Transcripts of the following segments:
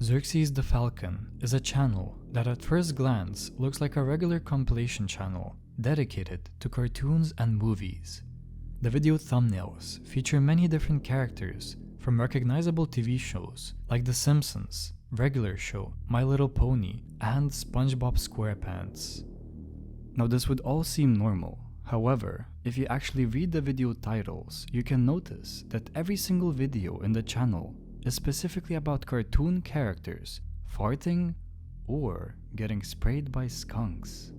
Xerxes the Falcon is a channel that at first glance looks like a regular compilation channel dedicated to cartoons and movies. The video thumbnails feature many different characters from recognizable TV shows like The Simpsons, Regular Show, My Little Pony, and SpongeBob SquarePants. Now this would all seem normal. However, if you actually read the video titles, you can notice that every single video in the channel is specifically about cartoon characters farting or getting sprayed by skunks.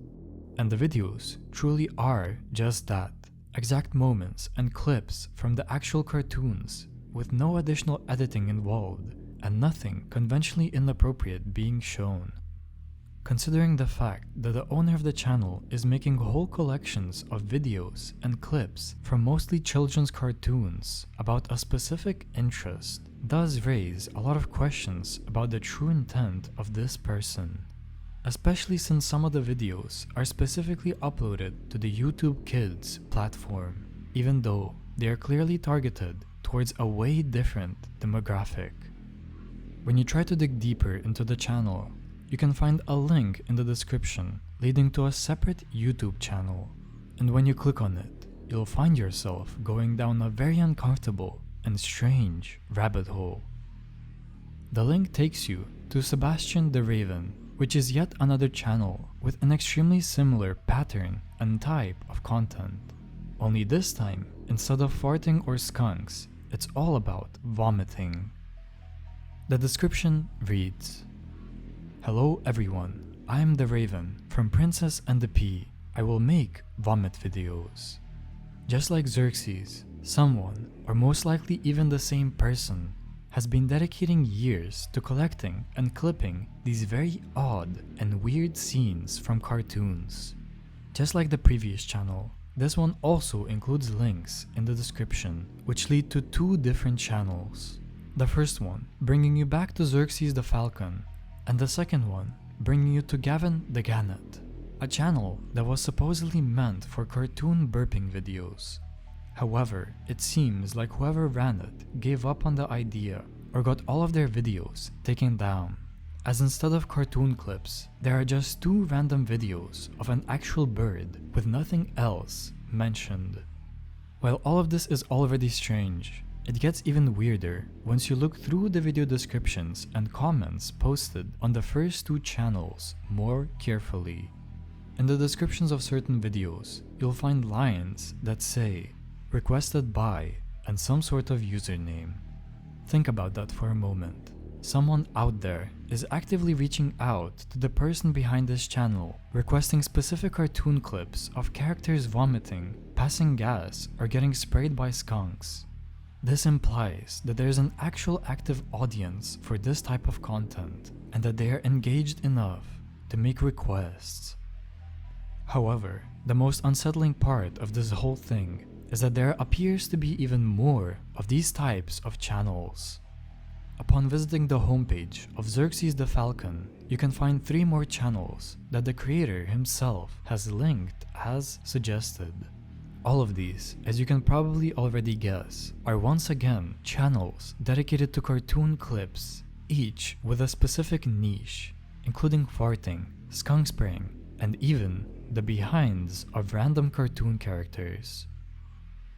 And the videos truly are just that, exact moments and clips from the actual cartoons with no additional editing involved and nothing conventionally inappropriate being shown. Considering the fact that the owner of the channel is making whole collections of videos and clips from mostly children's cartoons about a specific interest does raise a lot of questions about the true intent of this person, especially since some of the videos are specifically uploaded to the YouTube Kids platform, even though they are clearly targeted towards a way different demographic. When you try to dig deeper into the channel, you can find a link in the description leading to a separate YouTube channel, and when you click on it, you'll find yourself going down a very uncomfortable and strange rabbit hole. The link takes you to Sebastian the Raven, which is yet another channel with an extremely similar pattern and type of content. Only this time, instead of farting or skunks, it's all about vomiting. The description reads, "Hello everyone, I am the Raven from Princess and the Pea. I will make vomit videos." Just like Xerxes, someone, or most likely even the same person, has been dedicating years to collecting and clipping these very odd and weird scenes from cartoons. Just like the previous channel, this one also includes links in the description which lead to two different channels. The first one bringing you back to Xerxes the Falcon, and the second one bringing you to Gavin the Gannet, a channel that was supposedly meant for cartoon burping videos. However, it seems like whoever ran it gave up on the idea or got all of their videos taken down, as instead of cartoon clips, there are just two random videos of an actual bird with nothing else mentioned. While all of this is already strange, it gets even weirder once you look through the video descriptions and comments posted on the first two channels more carefully. In the descriptions of certain videos, you'll find lines that say, "requested by," and some sort of username. Think about that for a moment. Someone out there is actively reaching out to the person behind this channel, requesting specific cartoon clips of characters vomiting, passing gas, or getting sprayed by skunks. This implies that there is an actual active audience for this type of content, and that they are engaged enough to make requests. However, the most unsettling part of this whole thing is that there appears to be even more of these types of channels. Upon visiting the homepage of Xerxes the Falcon, you can find 3 more channels that the creator himself has linked as suggested. All of these, as you can probably already guess, are once again channels dedicated to cartoon clips, each with a specific niche, including farting, skunk spraying, and even the behinds of random cartoon characters.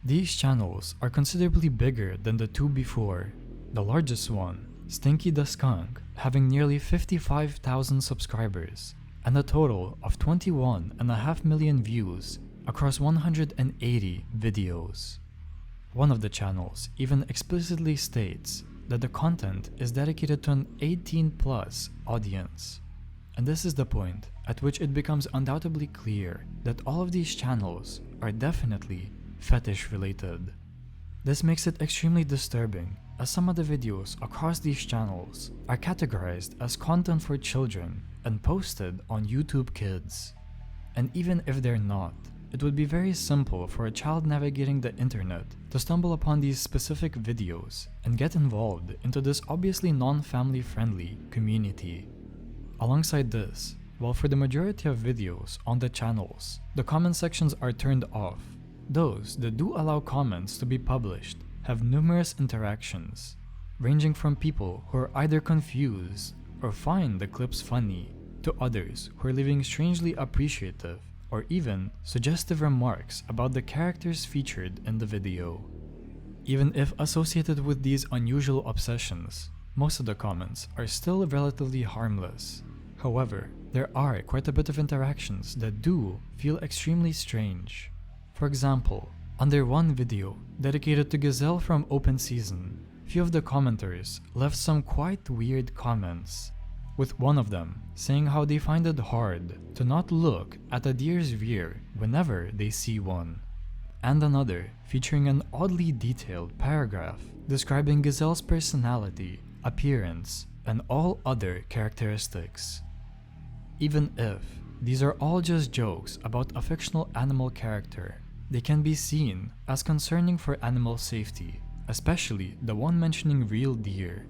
These channels are considerably bigger than the 2 before, the largest one, Stinky the Skunk, having nearly 55,000 subscribers and a total of 21.5 million views across 180 videos. One of the channels even explicitly states that the content is dedicated to an 18+ audience. And this is the point at which it becomes undoubtedly clear that all of these channels are definitely fetish related. This makes it extremely disturbing, as some of the videos across these channels are categorized as content for children and posted on YouTube Kids. And even if they're not, it would be very simple for a child navigating the internet to stumble upon these specific videos and get involved into this obviously non-family friendly community. Alongside this, while for the majority of videos on the channels, the comment sections are turned off, those that do allow comments to be published have numerous interactions. ranging from people who are either confused or find the clips funny, to others who are leaving strangely appreciative or even suggestive remarks about the characters featured in the video. Even if associated with these unusual obsessions, most of the comments are still relatively harmless. However, there are quite a bit of interactions that do feel extremely strange. For example, under one video dedicated to Gazelle from Open Season, few of the commenters left some quite weird comments, with one of them saying how they find it hard to not look at a deer's rear whenever they see one, and another featuring an oddly detailed paragraph describing Gazelle's personality, appearance, and all other characteristics. Even if these are all just jokes about a fictional animal character, they can be seen as concerning for animal safety, especially the one mentioning real deer.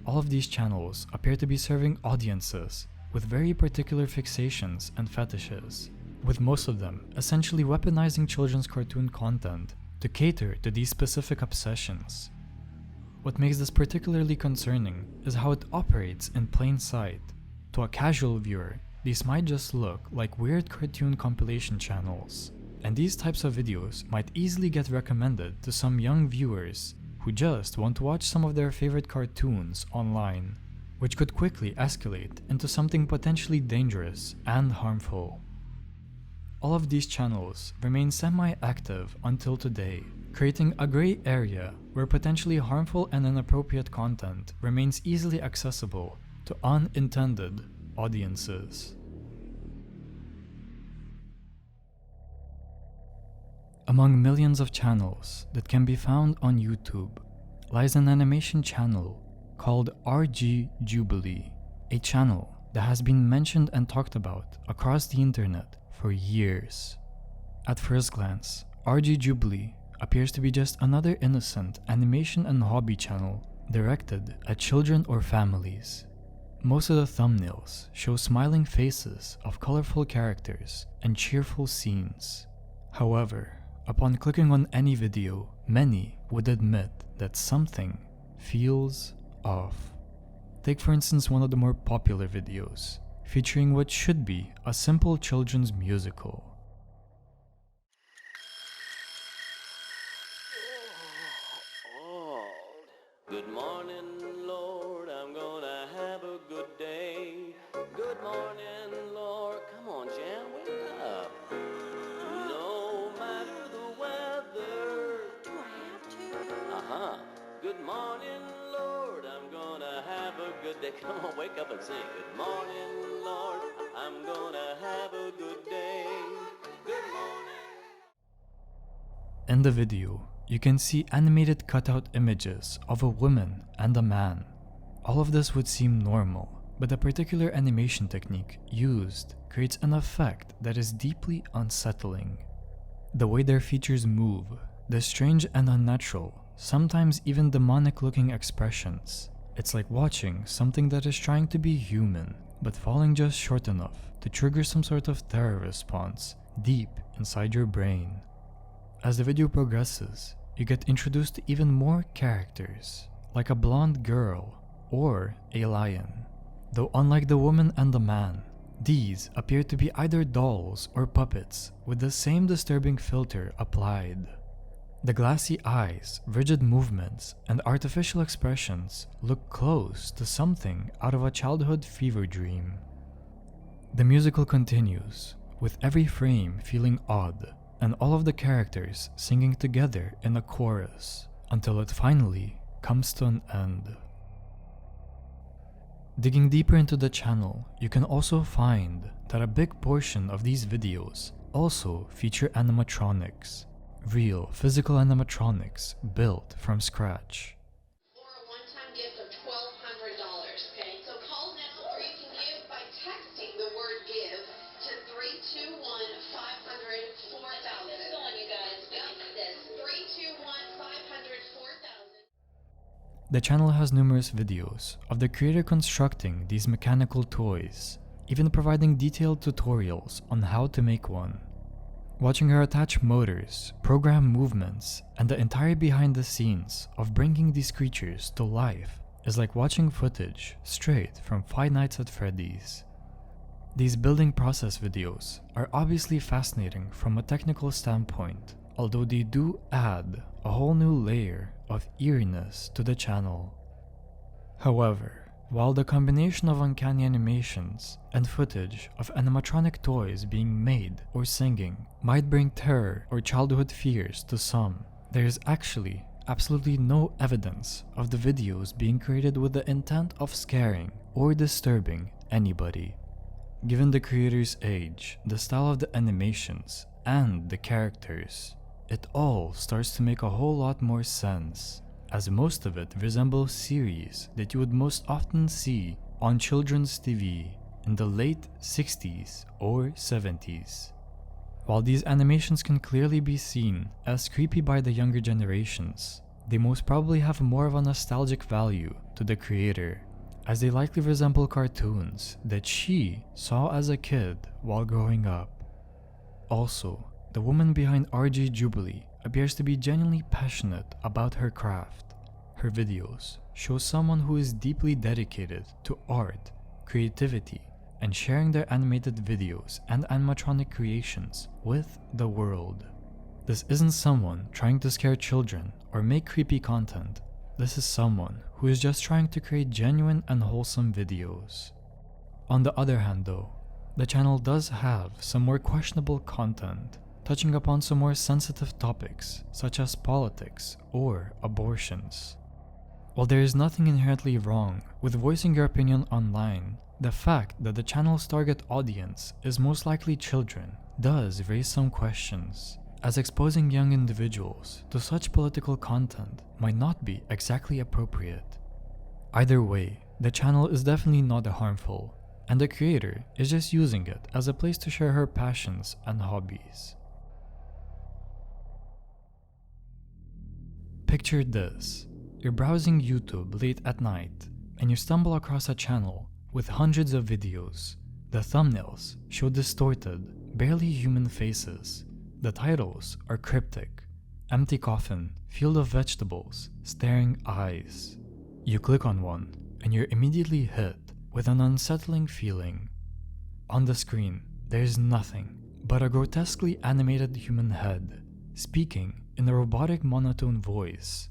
All of these channels appear to be serving audiences with very particular fixations and fetishes, with most of them essentially weaponizing children's cartoon content to cater to these specific obsessions. What makes this particularly concerning is how it operates in plain sight. To a casual viewer, these might just look like weird cartoon compilation channels, and these types of videos might easily get recommended to some young viewers who just want to watch some of their favorite cartoons online, which could quickly escalate into something potentially dangerous and harmful. All of these channels remain semi-active until today, creating a gray area where potentially harmful and inappropriate content remains easily accessible to unintended audiences. Among millions of channels that can be found on YouTube lies an animation channel called RG Jubilee, a channel that has been mentioned and talked about across the internet for years. At first glance, RG Jubilee appears to be just another innocent animation and hobby channel directed at children or families. Most of the thumbnails show smiling faces of colorful characters and cheerful scenes. However, upon clicking on any video, many would admit that something feels off. Take for instance one of the more popular videos, featuring what should be a simple children's musical. Good morning, Lord, I'm gonna have a good day. Good morning, Lord, come on, Jan, wake up. No matter the weather. Do I have to? Uh-huh. Good morning, Lord, I'm gonna have a good day. Come on, wake up and sing. Good morning, Lord, I'm gonna have a good day. Good morning. In the video, you can see animated cutout images of a woman and a man. All of this would seem normal, but the particular animation technique used creates an effect that is deeply unsettling. The way their features move, the strange and unnatural, sometimes even demonic-looking expressions. It's like watching something that is trying to be human, but falling just short enough to trigger some sort of terror response deep inside your brain. As the video progresses, you get introduced to even more characters, like a blonde girl or a lion. Though unlike the woman and the man, these appear to be either dolls or puppets with the same disturbing filter applied. The glassy eyes, rigid movements, and artificial expressions look close to something out of a childhood fever dream. The musical continues, with every frame feeling odd, and all of the characters singing together in a chorus, until it finally comes to an end. Digging deeper into the channel, you can also find that a big portion of these videos also feature animatronics, real physical animatronics built from scratch. Or a one-time gift of $1,200, okay? So call now, or you can give by texting the word give to 321-500-4000. This is on, you guys. This 321-500-4000. The channel has numerous videos of the creator constructing these mechanical toys, even providing detailed tutorials on how to make one. Watching her attach motors, program movements, and the entire behind the scenes of bringing these creatures to life is like watching footage straight from Five Nights at Freddy's. These building process videos are obviously fascinating from a technical standpoint, although they do add a whole new layer of eeriness to the channel. However, while the combination of uncanny animations and footage of animatronic toys being made or singing might bring terror or childhood fears to some, there is actually absolutely no evidence of the videos being created with the intent of scaring or disturbing anybody. Given the creator's age, the style of the animations, and the characters, it all starts to make a whole lot more sense, as most of it resembles series that you would most often see on children's TV in the late 60s or 70s. While these animations can clearly be seen as creepy by the younger generations, they most probably have more of a nostalgic value to the creator, as they likely resemble cartoons that she saw as a kid while growing up. Also, the woman behind RG Jubilee appears to be genuinely passionate about her craft. Her videos show someone who is deeply dedicated to art, creativity, and sharing their animated videos and animatronic creations with the world. This isn't someone trying to scare children or make creepy content. This is someone who is just trying to create genuine and wholesome videos. On the other hand though, the channel does have some more questionable content, touching upon some more sensitive topics such as politics or abortions. While there is nothing inherently wrong with voicing your opinion online, the fact that the channel's target audience is most likely children does raise some questions, as exposing young individuals to such political content might not be exactly appropriate. Either way, the channel is definitely not harmful, and the creator is just using it as a place to share her passions and hobbies. Picture this. You're browsing YouTube late at night, and you stumble across a channel with hundreds of videos. The thumbnails show distorted, barely human faces. The titles are cryptic: empty coffin, field of vegetables, staring eyes. You click on one, and you're immediately hit with an unsettling feeling. On the screen, there's nothing but a grotesquely animated human head, speaking in a robotic monotone voice.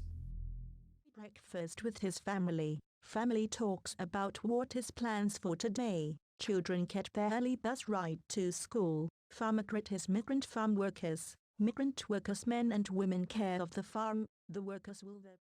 Breakfast with his family. Family talks about what his plans for today. Children get their early bus ride to school. Farmer greets migrant farm workers. Migrant workers, men and women, care of the farm. The workers will there.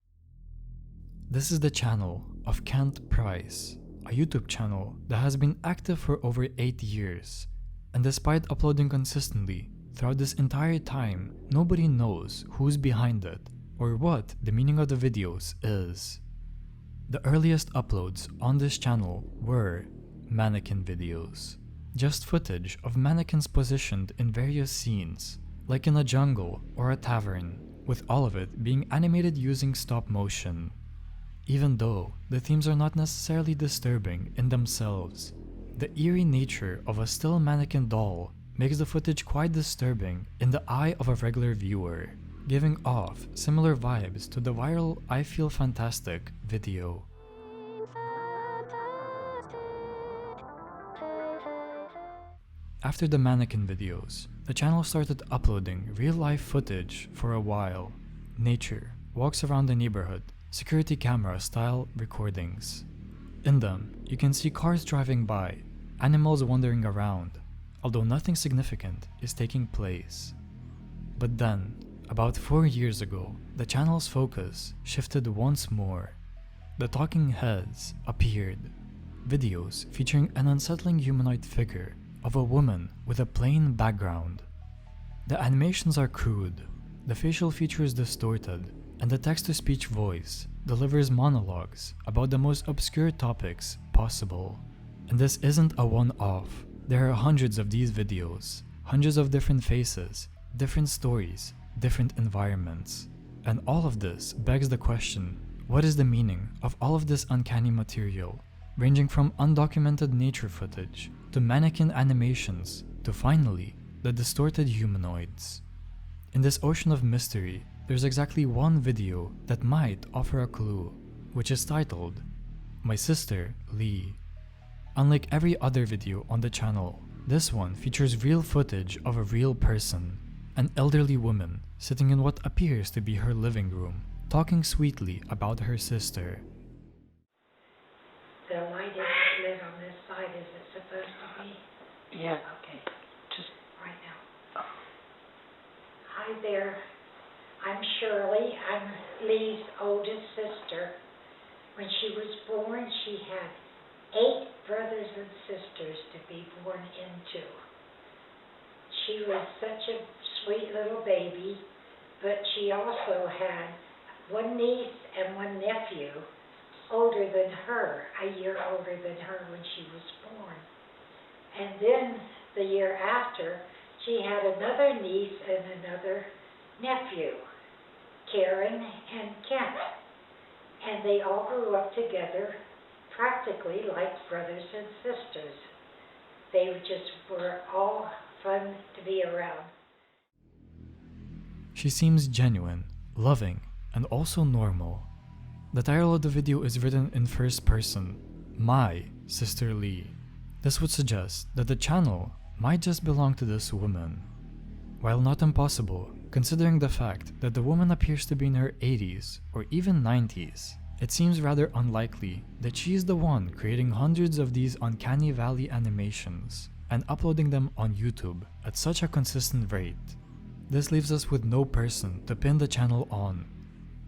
This is the channel of Kent Price, a YouTube channel that has been active for over 8 years. And despite uploading consistently throughout this entire time, nobody knows who's behind it or what the meaning of the videos is. The earliest uploads on this channel were mannequin videos. Just footage of mannequins positioned in various scenes, like in a jungle or a tavern, with all of it being animated using stop motion. Even though the themes are not necessarily disturbing in themselves, the eerie nature of a still mannequin doll makes the footage quite disturbing in the eye of a regular viewer, giving off similar vibes to the viral "I Feel Fantastic" video. After the mannequin videos, the channel started uploading real-life footage for a while. Nature, walks around the neighborhood, security camera style recordings. In them, you can see cars driving by, animals wandering around, although nothing significant is taking place. But then, about 4 years ago, the channel's focus shifted once more. The talking heads appeared. Videos featuring an unsettling humanoid figure of a woman with a plain background. The animations are crude, the facial features distorted, and the text-to-speech voice delivers monologues about the most obscure topics possible. And this isn't a one-off. There are hundreds of these videos, hundreds of different faces, different stories, different environments. And all of this begs the question, what is the meaning of all of this uncanny material, ranging from undocumented nature footage, to mannequin animations, to finally, the distorted humanoids. In this ocean of mystery, there's exactly one video that might offer a clue, which is titled, My Sister, Lee. Unlike every other video on the channel, this one features real footage of a real person, an elderly woman sitting in what appears to be her living room, talking sweetly about her sister. The light is lit on this side, is it supposed to be? Yeah. Okay, Just right now. Hi there, I'm Shirley. I'm Lee's oldest sister. When she was born, she had 8 brothers and sisters to be born into. She was such a sweet little baby, but she also had 1 niece and 1 nephew older than her, a year older than her when she was born. And then the year after, she had another niece and another nephew, Karen and Kent. And they all grew up together, practically like brothers and sisters. They just were all fun to be around. She seems genuine, loving, and also normal. The title of the video is written in first person, My Sister Lee. This would suggest that the channel might just belong to this woman. While not impossible, considering the fact that the woman appears to be in her 80s or even 90s, it seems rather unlikely that she is the one creating hundreds of these uncanny valley animations and uploading them on YouTube at such a consistent rate. This leaves us with no person to pin the channel on,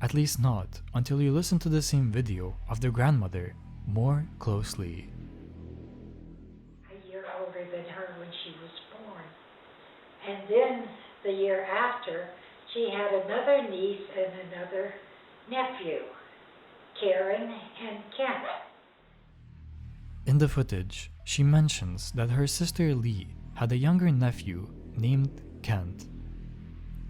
at least not until you listen to the same video of the grandmother more closely. A year older than her when she was born. And then the year after, she had another niece and another nephew, Karen and Kent. In the footage, she mentions that her sister Lee had a younger nephew named Kent.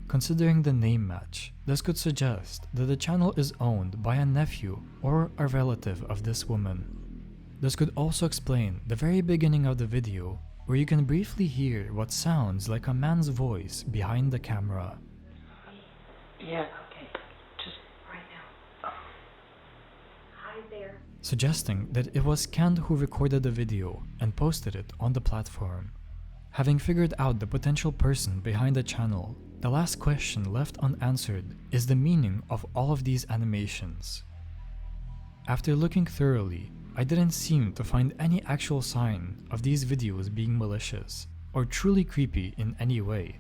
Considering the name match, this could suggest that the channel is owned by a nephew or a relative of this woman. This could also explain the very beginning of the video, where you can briefly hear what sounds like a man's voice behind the camera. yeah. Okay, Just right now. Hi there. Suggesting that it was Kent who recorded the video and posted it on the platform. Having figured out the potential person behind the channel, the last question left unanswered is the meaning of all of these animations. After looking thoroughly, I didn't seem to find any actual sign of these videos being malicious or truly creepy in any way.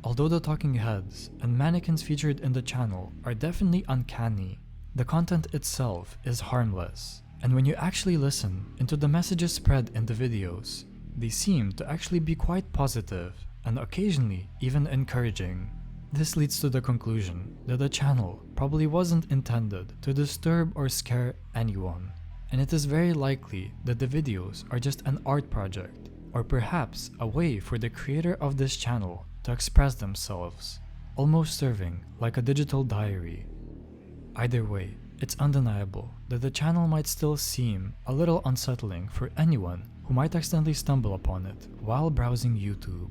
Although the talking heads and mannequins featured in the channel are definitely uncanny, the content itself is harmless, and when you actually listen into the messages spread in the videos, they seem to actually be quite positive and occasionally even encouraging. This leads to the conclusion that the channel probably wasn't intended to disturb or scare anyone, and it is very likely that the videos are just an art project, or perhaps a way for the creator of this channel to express themselves, almost serving like a digital diary. Either way, it's undeniable that the channel might still seem a little unsettling for anyone who might accidentally stumble upon it while browsing YouTube.